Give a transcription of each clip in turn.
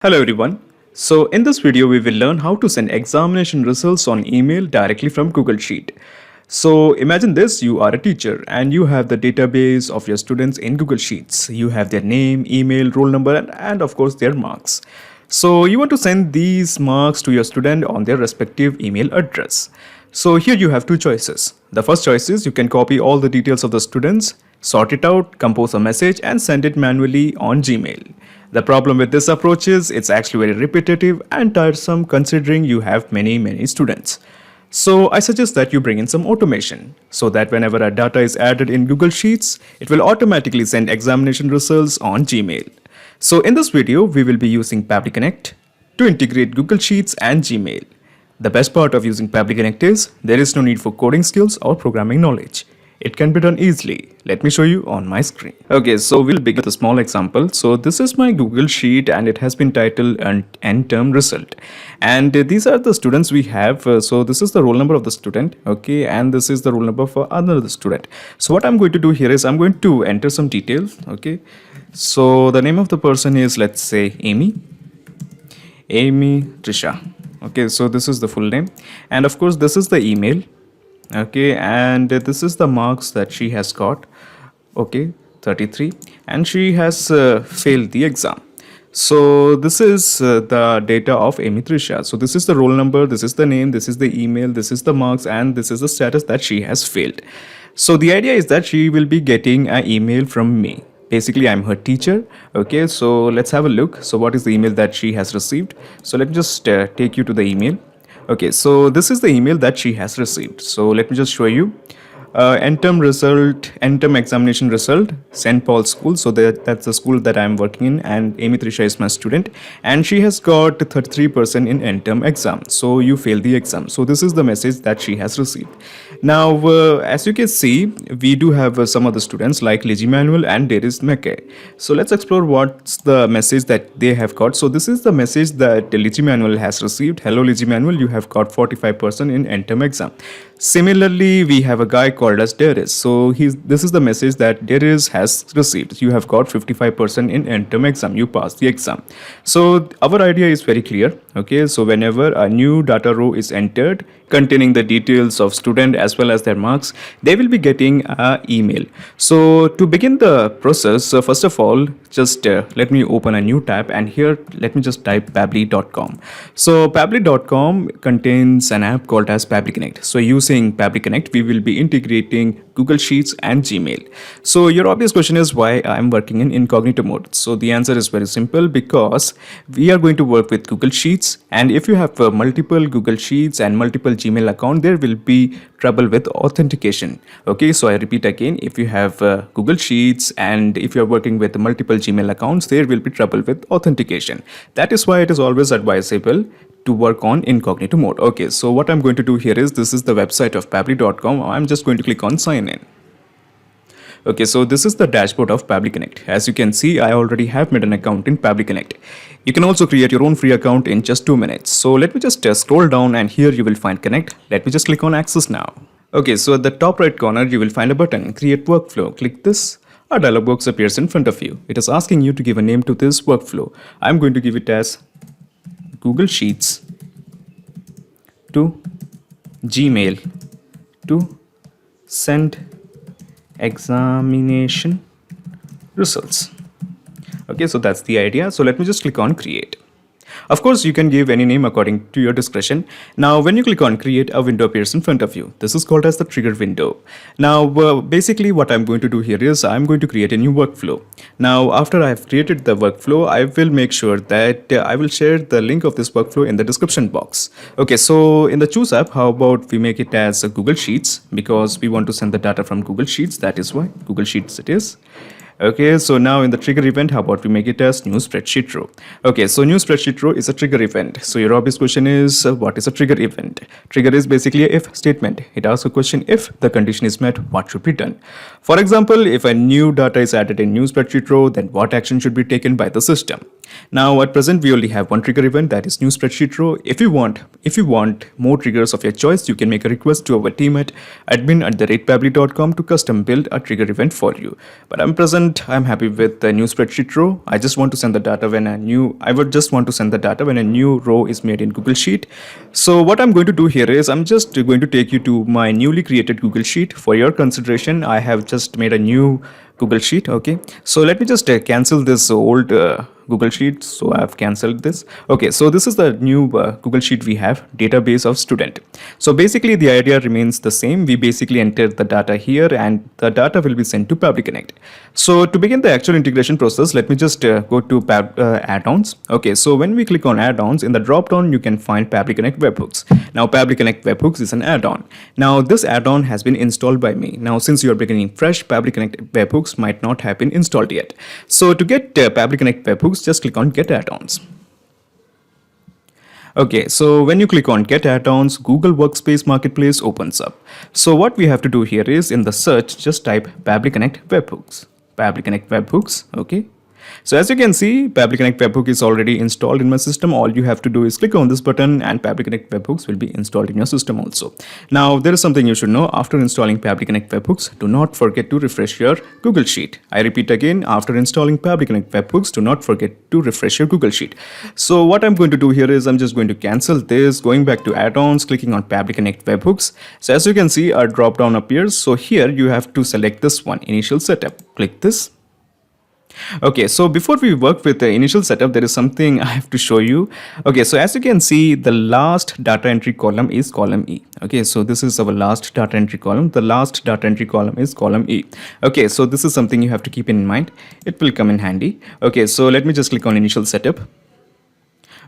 Hello everyone. So in this video we will learn how to send examination results on email directly from Google Sheet. So imagine this, you are a teacher and you have the database of your students in Google Sheets. You have their name, email, roll number and of course their marks. So you want to send these marks to your student on their respective email address. So here you have two choices. The first choice is you can copy all the details of the students, sort it out, compose a message and send it manually on Gmail. The problem with this approach is it's actually very repetitive and tiresome considering you have many students. So I suggest that you bring in some automation so that whenever a data is added in Google Sheets, it will automatically send examination results on Gmail. So in this video, we will be using Pabbly Connect to integrate Google Sheets and Gmail. The best part of using Pabbly Connect is there is no need for coding skills or programming knowledge. It can be done easily. Let me show you on my screen. Okay, so we'll begin with a small example. So this is my Google Sheet and it has been titled an end term result. And these are the students we have. So this is the roll number of the student. Okay, and this is the roll number for another student. So what I'm going to do here is I'm going to enter some details. Okay, so the name of the person is, let's say, Amy Trisha. Okay, so this is the full name. And of course, this is the email. Okay, and this is the marks that she has got. Okay, 33, and she has failed the exam. So this is the data of Amy Trisha. So this is the roll number, this is the name, this is the email, this is the marks, and this is the status that she has failed. So the idea is that she will be getting an email from me. Basically, I'm her teacher. Okay, so let's have a look. So what is the email that she has received? So let me just take you to the email. Okay, so this is the email that she has received. So let me just show you. End term examination result, St. Paul's School. So that's the school that I'm working in, and Amy Trisha is my student, and she has got 33% in end term exam. So you failed the exam. So this is the message that she has received. Now, as you can see, we do have some other students like Lizzie Manuel and Darius McKay. So let's explore what's the message that they have got. So this is the message that Lizzie Manuel has received. Hello, Lizzie Manuel, you have got 45% in end term exam. Similarly, we have a guy called as Darius. So this is the message that Darius has received. You have got 55% in end term exam. You passed the exam. So our idea is very clear. Okay, so whenever a new data row is entered containing the details of student as well as their marks, they will be getting an email. So to begin the process, first of all, just let me open a new tab, and here let me just type pabbly.com. So pabbly.com contains an app called as Pabbly Connect. So using Pabbly Connect, we will be integrating Google Sheets and Gmail. So your obvious question is why I'm working in incognito mode. So the answer is very simple, because we are going to work with Google Sheets, and if you have multiple Google Sheets and multiple Gmail account, there will be trouble with authentication. Okay, so I repeat again, if you have Google Sheets and if you are working with multiple Gmail accounts, there will be trouble with authentication. That is why it is always advisable to work on incognito mode. Okay, so what I'm going to do here is, this is the website of pabbly.com. I'm just going to click on sign in. Okay, so this is the dashboard of Pabbly Connect. As you can see, I already have made an account in Pabbly Connect. You can also create your own free account in just 2 minutes. So let me just scroll down, and here you will find Connect. Let me just click on Access now. Okay, so at the top right corner, you will find a button, Create Workflow. Click this. A dialog box appears in front of you. It is asking you to give a name to this workflow. I'm going to give it as Google Sheets to Gmail to send examination results. Okay, so that's the idea. So let me just click on create. Of course, you can give any name according to your discretion. Now, when you click on create, a window appears in front of you. This is called as the trigger window. Now, basically what I'm going to do here is I'm going to create a new workflow. Now, after I have created the workflow, I will make sure that I will share the link of this workflow in the description box. Okay, so in the Choose app, how about we make it as a Google Sheets, because we want to send the data from Google Sheets. That is why Google Sheets it is. Okay, so now in the trigger event, how about we make it as new spreadsheet row? Okay, so new spreadsheet row is a trigger event. So your obvious question is, what is a trigger event? Trigger is basically a if statement. It asks a question, if the condition is met, what should be done? For example, if a new data is added in new spreadsheet row, then what action should be taken by the system? Now at present, we only have one trigger event, that is new spreadsheet row. If you want more triggers of your choice, you can make a request to our team at admin@pabbly.com to custom build a trigger event for you. But at present, and I'm happy with the new spreadsheet row. I just want to send the data when I would just want to send the data when a new row is made in Google Sheet. So what I'm going to do here is I'm just going to take you to my newly created Google Sheet. For your consideration, I have just made a new Google Sheet. Okay, so let me just cancel this old Google Sheet. So I've cancelled this. Okay, so this is the new Google Sheet we have, database of student. So basically the idea remains the same. We basically enter the data here and the data will be sent to Pabbly Connect. So to begin the actual integration process, let me just go to add-ons. Okay, so when we click on add-ons, in the drop-down you can find Pabbly Connect Webhooks. Now Pabbly Connect Webhooks is an add-on. Now this add-on has been installed by me. Now since you are beginning fresh, Pabbly Connect Webhooks might not have been installed yet. So to get Pabbly Connect Webhooks, just click on Get Add-ons. Okay, so when you click on Get Add-ons, Google Workspace Marketplace opens up. So what we have to do here is in the search, just type Pabbly Connect Webhooks. Pabbly Connect Webhooks, okay. So as you can see, Pabbly Connect Webhook is already installed in my system. All you have to do is click on this button and Pabbly Connect Webhooks will be installed in your system also. Now, there is something you should know. After installing Pabbly Connect Webhooks, do not forget to refresh your Google Sheet. I repeat again, after installing Pabbly Connect Webhooks, do not forget to refresh your Google Sheet. So what I'm going to do here is I'm just going to cancel this, going back to add-ons, clicking on Pabbly Connect Webhooks. So as you can see, our drop-down appears. So here you have to select this one, Initial Setup. Click this. Okay, so before we work with the initial setup, there is something I have to show you. Okay, so as you can see, the last data entry column is column E. Okay, so this is our last data entry column. The last data entry column is column E. Okay, so this is something you have to keep in mind. It will come in handy. Okay, so let me just click on initial setup.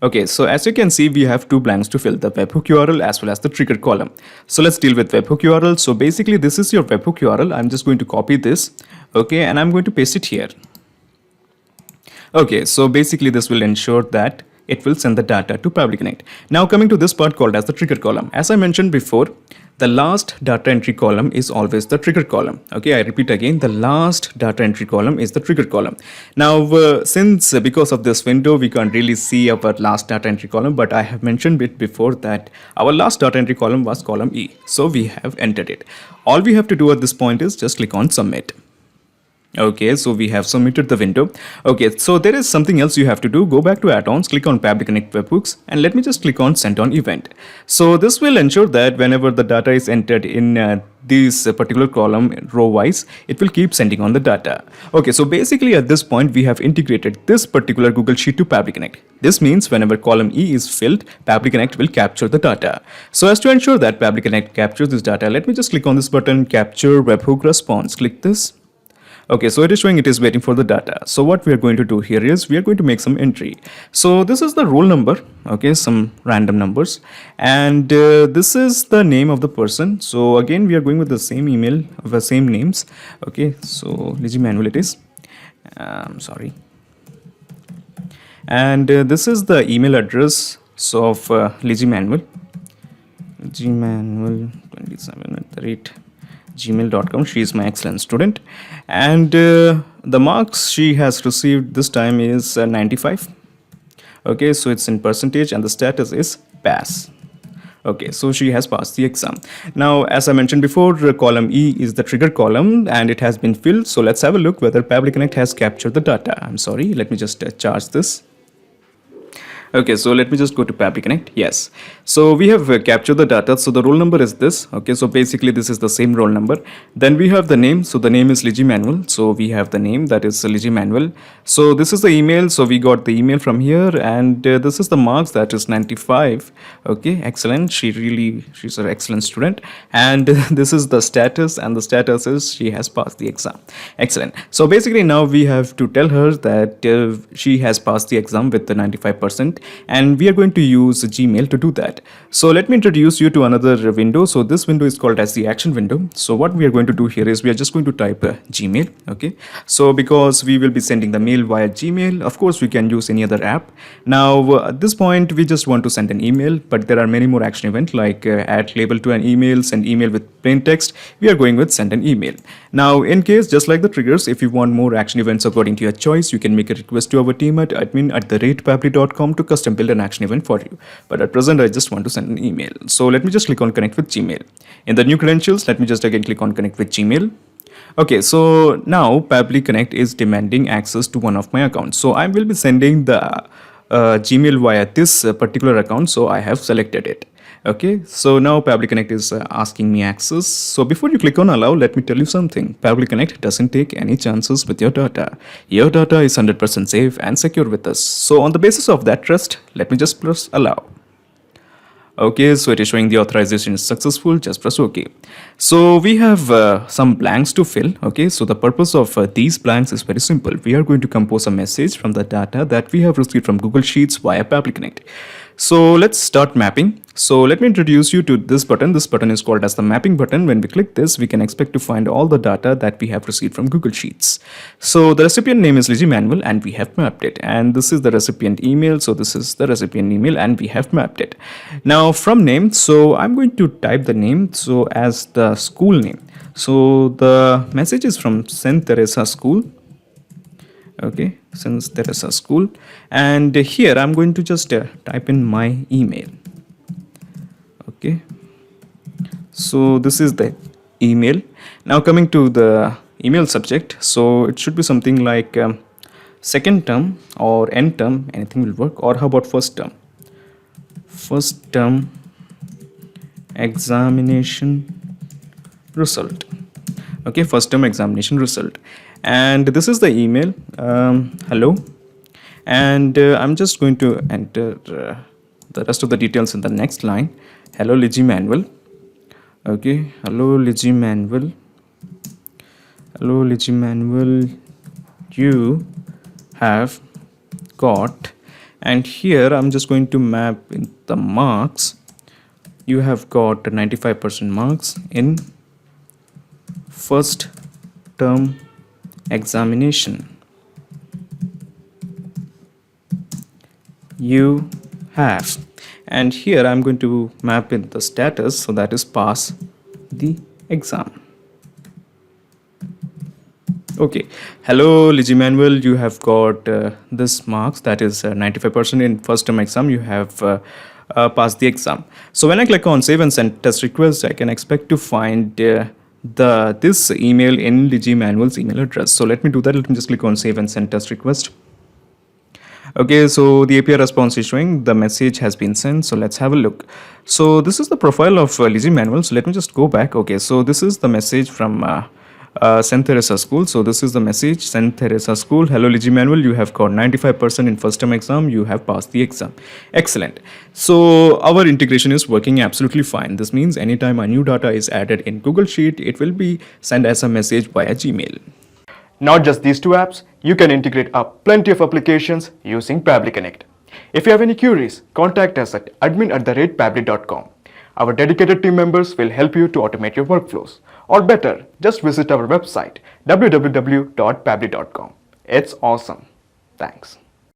Okay, so as you can see, we have two blanks to fill, the webhook URL as well as the trigger column. So let's deal with webhook URL. So basically, this is your webhook URL. I'm just going to copy this. Okay, and I'm going to paste it here. Okay, so basically this will ensure that it will send the data to Pabbly Connect. Now coming to this part called as the trigger column. As I mentioned before, the last data entry column is always the trigger column. Okay, I repeat again, the last data entry column is the trigger column. Now, since because of this window, we can't really see our last data entry column, but I have mentioned it before that our last data entry column was column E. So we have entered it. All we have to do at this point is just click on submit. Okay, so we have submitted the window. Okay, so there is something else you have to do. Go back to add-ons, click on Pabbly Connect Webhooks, and let me just click on send on event. So this will ensure that whenever the data is entered in this particular column row wise, it will keep sending on the data. Okay, so basically at this point, we have integrated this particular Google Sheet to Pabbly Connect. This means whenever column E is filled, Pabbly Connect will capture the data. So as to ensure that Pabbly Connect captures this data, let me just click on this button, Capture Webhook Response. Click this. Okay, so it is showing it is waiting for the data. So what we are going to do here is we are going to make some entry. So this is the roll number, okay, some random numbers. And this is the name of the person. So again, we are going with the same email, the same names. Okay, so Lizzie Manuel it is. Sorry. And this is the email address of Lizzie Manuel. Lizzie Manuel 27@gmail.com. She is my excellent student, and the marks she has received this time is 95. Okay, so it's in percentage and the status is pass. Okay, so she has passed the exam. Now, as I mentioned before, column E is the trigger column and it has been filled. So let's have a look whether Pabbly Connect has captured the data. I'm sorry, let me just charge this. Okay, so let me just go to Pabbly Connect. Yes, so we have captured the data. So the roll number is this. Okay, so basically this is the same roll number. Then we have the name. So the name is Lizzie Manuel. So we have the name, that is Lizzie Manuel. So this is the email. So we got the email from here, and this is the marks, that is 95. Okay, excellent. She's an excellent student. And this is the status, and the status is she has passed the exam. Excellent. So basically now we have to tell her that she has passed the exam with the 95%. And we are going to use Gmail to do that. So let me introduce you to another window. So this window is called as the action window. So what we are going to do here is we are just going to type Gmail. Okay, so because we will be sending the mail via Gmail, of course we can use any other app. Now at this point we just want to send an email, but there are many more action events like add label to an email, send email with plain text. We are going with send an email. Now in case, just like the triggers, if you want more action events according to your choice, you can make a request to our team at admin@pabbly.com to custom build an action event for you. But at present I just want to send an email. So let me just click on connect with Gmail. In the new credentials, let me just again click on connect with Gmail. Okay, so now Pabbly Connect is demanding access to one of my accounts. So I will be sending the Gmail via this particular account. So I have selected it. Okay, so now Pabbly Connect is asking me access. So before you click on allow, let me tell you something. Pabbly Connect doesn't take any chances with your data. Your data is 100% safe and secure with us. So on the basis of that trust, let me just press allow. Okay, so it is showing the authorization is successful. Just press OK. So we have some blanks to fill. Okay, so the purpose of these blanks is very simple. We are going to compose a message from the data that we have received from Google Sheets via Pabbly Connect. So let's start mapping. So let me introduce you to this button. This button is called as the mapping button. When we click this, we can expect to find all the data that we have received from Google Sheets. So the recipient name is Lizzie Manuel and we have mapped it. And this is the recipient email. So this is the recipient email and we have mapped it. Now from name, so I'm going to type the name so as the school name. So the message is from St. Teresa School. Okay, since there is a school, and here I'm going to just type in my email. Okay, so this is the email. Now coming to the email subject, so it should be something like second term or end term, anything will work. Or how about first term? First term examination result. Okay, first term examination result. And this is the email. Hello, and I'm just going to enter the rest of the details in the next line. Hello Lizzie Manuel. Okay, hello Lizzie Manuel. Hello Lizzie Manuel, you have got, and here I'm just going to map in the marks. You have got 95% marks in first term examination. You have, and here I'm going to map in the status, so that is pass the exam. Okay, hello Lizzie Manuel, you have got this marks, that is 95% in first term exam. You have passed the exam. So when I click on save and send test request, I can expect to find this email in Lizzie Manuel's email address. So let me do that. Let me just click on save and send test request. Okay, so the API response is showing the message has been sent. So let's have a look. So this is the profile of Lizzie Manuel. So let me just go back. Okay, so this is the message from St. Teresa School. So this is the message, St. Teresa School. Hello Lizzie Manuel, you have got 95% in first term exam. You have passed the exam. Excellent. So our integration is working absolutely fine. This means anytime a new data is added in Google Sheet, it will be sent as a message via Gmail. Not just these two apps, you can integrate up plenty of applications using Pabbly Connect. If you have any queries, contact us at admin@pabbly.com. Our dedicated team members will help you to automate your workflows. Or better, just visit our website www.pabbly.com. It's awesome. Thanks.